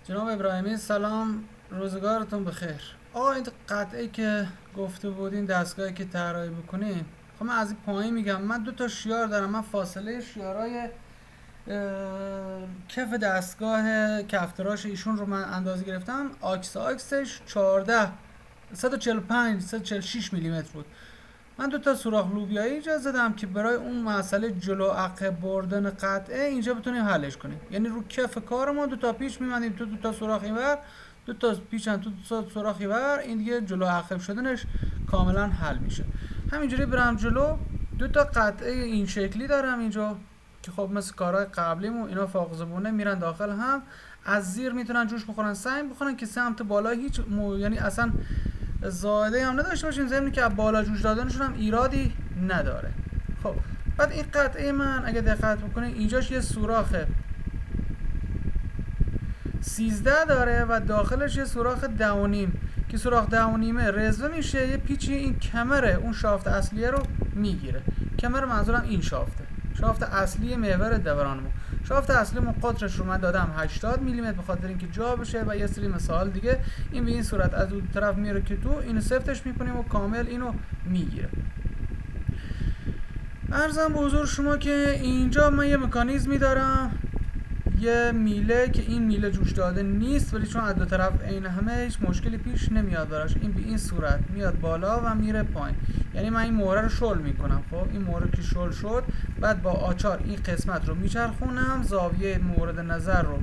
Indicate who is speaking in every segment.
Speaker 1: جناب ابراهیمی سلام، روزگارتون بخیر. آقا این قطعه که گفته بودین دستگاهی که طراحی بکنین، خب من از این پایین میگم. من دو تا شیار دارم. من فاصله شیارای کف دستگاه کفتراش ایشون رو من اندازه گرفتم. آکسش 146 میلیمتر بود. من دو تا سوراخ لوبیایی ایجاد زدم که برای اون مسئله جلو عقب بردن قطعه اینجا بتونیم حلش کنیم. یعنی رو کف کار ما دو تا پیچ می‌بندیم تو دو تا سوراخ اینور، دو تا پیچ تو دو تا سوراخ اینور، این دیگه جلو عقب شدنش کاملا حل میشه. همینجوری برم جلو. دو تا قطعه این شکلی دارم اینجا که خب مثل کارهای قبلیمون اینا فوق زبونه میرن داخل هم. از زیر میتونن جوش بخورن، سنگ بخورن که سمت بالا یعنی اصلا زائده هم نداشته باشین، ضمن که از بالا جوش دادنشون هم ایرادی نداره. خب بعد این قطعه من اگه دقت بکنین اینجاش یه سوراخ 13 داره و داخلش یه سوراخ 2.5 که سوراخ 2.5 رزوه میشه. یه پیچی این کمر اون شافت اصلیه رو میگیره. کمر منظورم این شافت اصلی محور دورانمون. شافت اصلی من قطرش رو من دادم 80 میلیمتر به خاطر اینکه جا بشه و یه سری مثال دیگه. این به این صورت از اون طرف میره که تو اینو سفتش میکنیم و کامل اینو میگیره. عرضم به حضور شما که اینجا من یه مکانیزمی دارم، یه میله که این میله جوش داده نیست، ولی چون از دو طرف عین همه هیچ مشکلی پیش نمیاد براش. این به این صورت میاد بالا و میره پایین. یعنی من این مهره رو شل میکنم. خب این مهره که شل شد، بعد با آچار این قسمت رو میچرخونم، زاویه مورد نظر رو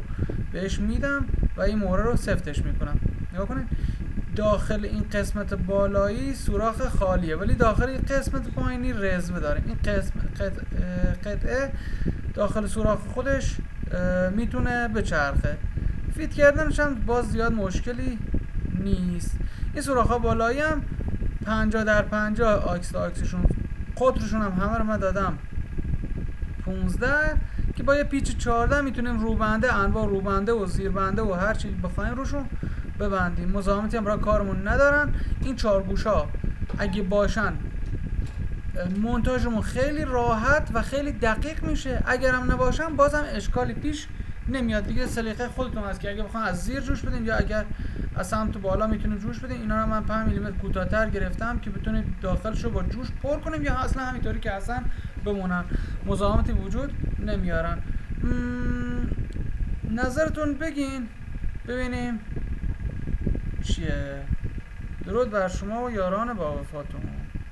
Speaker 1: بهش میدم و این مهره رو سفتش میکنم. نگاه کنید، داخل این قسمت بالایی سوراخ خالیه ولی داخل این قسمت پایینی رزمه داره. این قطعه داخل سوراخ خودش میتونه بچرخه. فیت کردنش هم باز زیاد مشکلی نیست. این سوراخ ها بالایی هم 50x50 آکس تا آکسشون، قطرشون هم همه رو من دادم 15 که با یه پیچ 14 میتونیم روبنده، انواع روبنده و زیربنده و هر چی بخوایم روشون ببندیم. مزاحمتی هم برای کارمون ندارن. این چهار گوشا اگه باشن مونتاژمون خیلی راحت و خیلی دقیق میشه. اگر هم نباشن بازم اشکالی پیش نمیاد. دیگه سلیقه خودتون هست که اگه بخواین از زیر جوش بدین یا اگر از سمت بالا میتونید جوش بدین. اینا رو من 5 میلیمتر کوتاه‌تر گرفتم که بتونید داخلش رو با جوش پر کنیم یا اصلا همینطوری که اصلا بمونن، مزاحمتی وجود نمیارن. نظرتون بگین ببینیم چیه. درود بر شما و یاران با وفاتون.